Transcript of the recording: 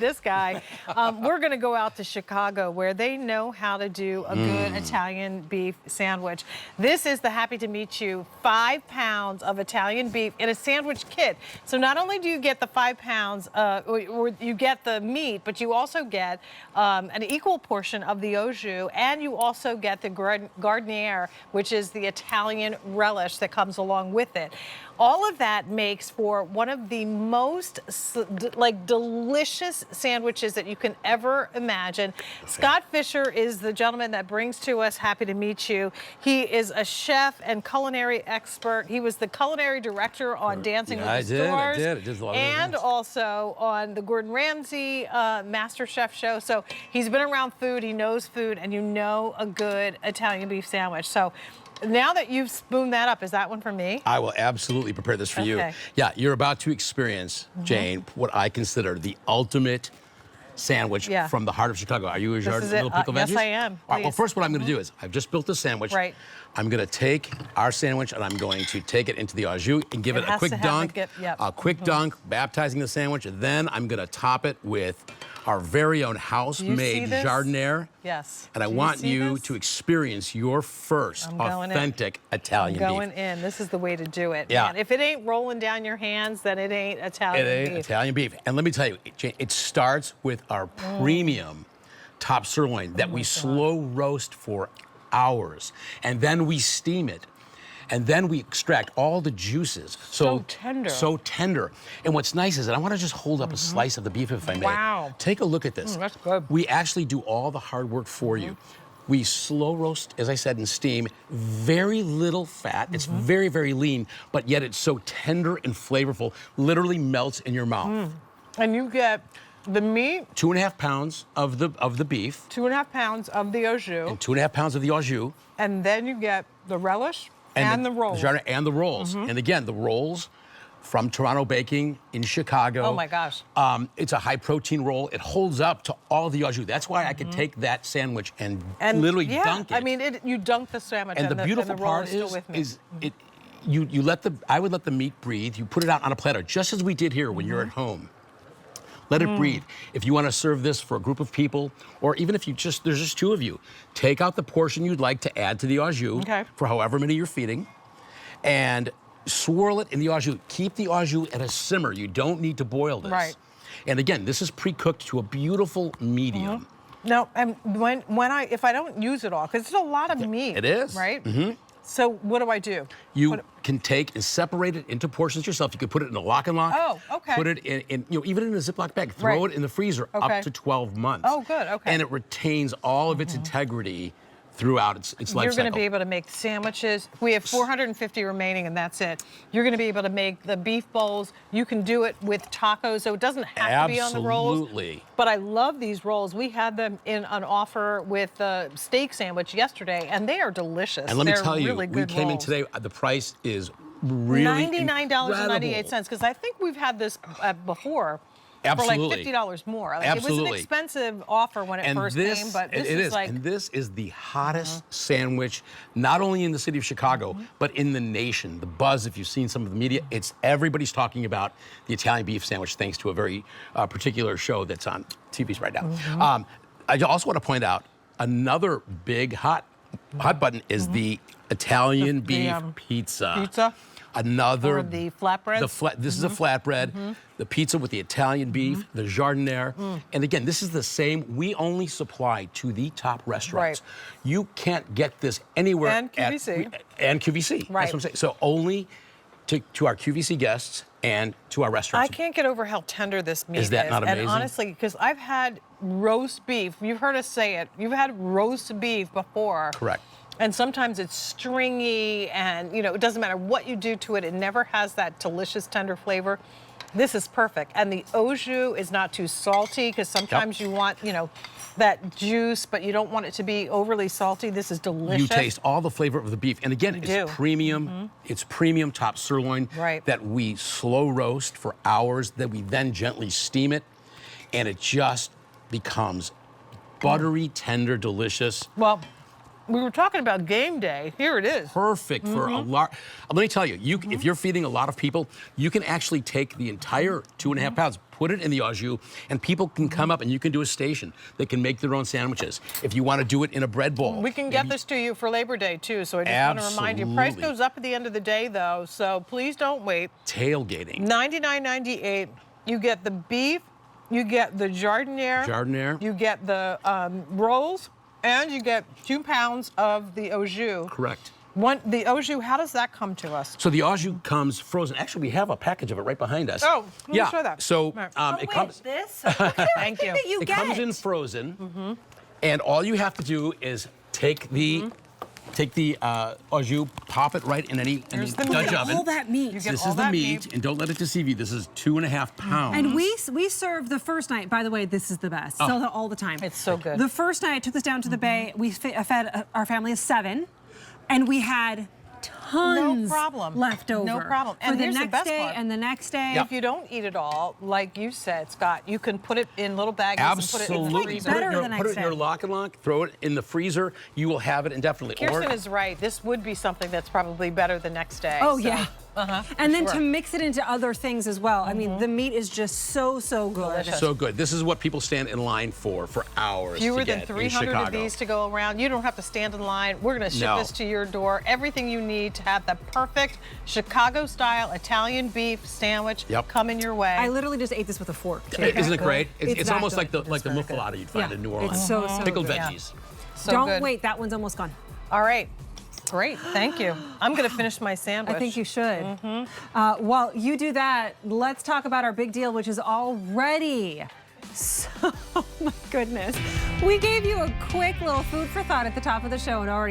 This guy, we're going to go out to Chicago where they know how to do a good Italian beef sandwich. This is the Happy to Meet You 5 pounds of Italian beef in a sandwich kit. So not only do you get the 5 pounds, or you get the meat, but you also get an equal portion of the au jus, and you also get the gardenier, which is the Italian relish that comes along with it. All of that makes for one of the most delicious sandwiches that you can ever imagine. Okay. Scott Fisher is the gentleman that brings to us Happy to Meet You. He is a chef and culinary expert. He was the culinary director on Dancing with the Stars. I did a lot of and also on the Gordon Ramsay Master Chef show. So he's been around food, he knows food, and you know a good Italian beef sandwich. So now that you've spooned that up, is that one for me? I will absolutely prepare this for you. Yeah, you're about to experience, Jane, what I consider the ultimate sandwich from the heart of Chicago. Are you a little pickle veggies? Yes, I am. All right, well, first what I'm going to do is, I've just built the sandwich. Right. I'm going to take our sandwich and I'm going to take it into the au jus and give it a quick dunk. A quick dunk, baptizing the sandwich. And then I'm going to top it with our very own house-made jardiniere. Yes. And I want you to experience your first authentic Italian beef. I'm going in. This is the way to do it. Yeah. Man, if it ain't rolling down your hands, then it ain't Italian beef. It ain't Italian beef. And let me tell you, it starts with our premium top sirloin that we slow roast for hours. And then we steam it. And then we extract all the juices. So tender. So tender. And what's nice is, and I want to just hold up a slice of the beef, if I may. Wow. Take a look at this. That's good. We actually do all the hard work for you. We slow roast, as I said, and steam. Very little fat. It's very, very lean, but yet it's so tender and flavorful. Literally melts in your mouth. And you get the meat. 2.5 pounds of the beef. 2.5 pounds of the au jus. And 2.5 pounds of the au jus. And then you get the relish. And the rolls. And the rolls. And again, the rolls from Toronto Baking in Chicago. Oh my gosh. It's a high protein roll. It holds up to all the au jus. That's why I could take that sandwich and literally dunk it. I mean, you dunk the sandwich and the beautiful part is I would let the meat breathe. You put it out on a platter, just as we did here when you're at home. Let it breathe. If you want to serve this for a group of people, or even if there's just 2 of you, take out the portion you'd like to add to the au jus for however many you're feeding, and swirl it in the au jus. Keep the au jus at a simmer. You don't need to boil this. Right. And again, this is pre-cooked to a beautiful medium. Now, and if I don't use it all, because it's a lot of meat. It is. Right? So what do I do? You can take and separate it into portions yourself. You could put it in a lock and lock. Oh, okay. Put it in even in a Ziploc bag. Throw it in the freezer up to 12 months. Oh, good, okay. And it retains all of its integrity throughout its life cycle. You're going to be able to make sandwiches. We have 450 remaining, and that's it. You're going to be able to make the beef bowls. You can do it with tacos, so it doesn't have to be on the rolls. Absolutely. But I love these rolls. We had them in an offer with the steak sandwich yesterday, and they are delicious. And let me tell you, really we came in today, the price is really $99.98, because I think we've had this before. Absolutely. For like $50 more. Like, Absolutely. It was an expensive offer when it first came, but this is like... And this is the hottest sandwich, not only in the city of Chicago, but in the nation. The buzz, if you've seen some of the media, everybody's talking about the Italian beef sandwich thanks to a very particular show that's on TVs right now. I also want to point out another big hot button is the Italian beef pizza. Another the flatbread. This is a flatbread. The pizza with the Italian beef, the jardiniere. And again, this is the same. We only supply to the top restaurants. You can't get this anywhere. And QVC. And QVC. Right. That's what I'm saying. So only to our QVC guests and to our restaurants. I can't get over how tender this meat is. Is that not amazing? And honestly, because I've had roast beef. You've heard us say it. You've had roast beef before. Correct. And sometimes it's stringy, and it doesn't matter what you do to it, it never has that delicious, tender flavor. This is perfect. And the au jus is not too salty, because sometimes you want, that juice, but you don't want it to be overly salty. This is delicious. You taste all the flavor of the beef. And again, it's premium. It's premium top sirloin that we slow roast for hours, that we then gently steam it, and it just becomes buttery, tender, delicious. Well, we were talking about game day. Here it is. Perfect for a lot. Let me tell you, if you're feeding a lot of people, you can actually take the entire 2.5 pounds, put it in the au jus, and people can come up and you can do a station. They can make their own sandwiches. If you want to do it in a bread bowl. We can get this to you for Labor Day, too, so I just want to remind you. Price goes up at the end of the day, though, so please don't wait. Tailgating. $99.98. You get the beef, you get the jardiniere. You get the rolls, and you get 2 pounds of the au jus. Correct. The au jus, how does that come to us? So the au jus comes frozen. Actually, we have a package of it right behind us. Oh, let me show that. So it comes. This? Thank you. That you It get. comes in frozen, and all you have to do is take the au jus, pop it right in any Dutch oven. All that meat. This is the meat, and don't let it deceive you. This is 2.5 pounds. And we serve the first night. By the way, this is the best. Sell it all the time. It's so good. The first night I took this down to the bay. We fed our family of 7, and we had tons left over. No problem. For And the here's the next best day part. and the next day. If you don't eat it all, like you said, Scott, you can put it in little baggies Absolutely. and put it in the freezer. Put it in your lock and lock, throw it in the freezer. You will have it indefinitely. Kirsten is right. This would be something that's probably better the next day. Oh, so. yeah. And then to mix it into other things as well. I mean, the meat is just so good. Delicious. So good. This is what people stand in line for hours. Fewer to than get 300 in of Chicago. these to go around. You don't have to stand in line. We're going to ship this to your door. Everything you need to have the perfect Chicago-style Italian beef sandwich coming your way. I literally just ate this with a fork, too. Isn't it great? It's that almost good. like the muffalata you'd find in New Orleans. It's so Pickled good. veggies. So Don't good. wait. That one's almost gone. All right. Great. Thank you. I'm going to finish my sandwich. I think you should. While you do that, let's talk about our big deal, which is all ready. So, oh my goodness. We gave you a quick little food for thought at the top of the show and already